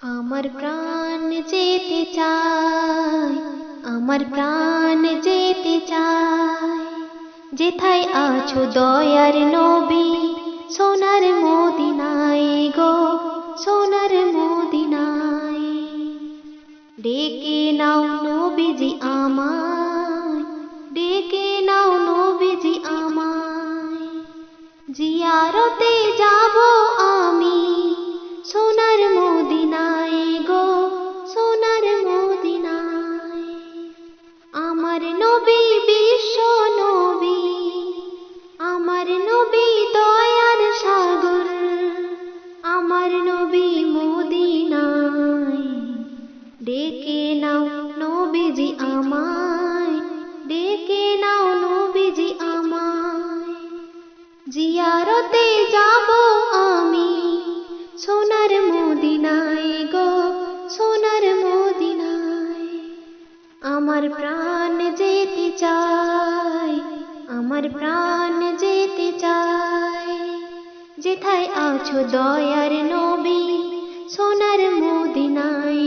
আমার প্রাণ যেতে চায়, আমার প্রাণ যেতে চায়, যেথায় আছো দয়ার নবী, সোনার মদিনায় গো, সোনার মদিনায়। ডেকে নাও নবীজি আমায়, ডেকে নাও নবীজি আমায়, জিয়ারতে যাব আমি সোনার মদিনায় গো, সোনার মদিনায়। আমার নবী বিশ্ব নবী, আমার নবী দয়ার সাগর, আমার নবী মদিনায়। ডেকে নাও নবীজি আমায়, ডেকে নাও নবীজি আমায়, জিয়ারতে যাব আমি সোনার মদিনায় গো, সোনার মদিনায়। আমার প্রাণ যেতে চায়, আমার প্রাণ যেতে চায়, যেথায় আছো দয়ার নবী, সোনার মদিনায়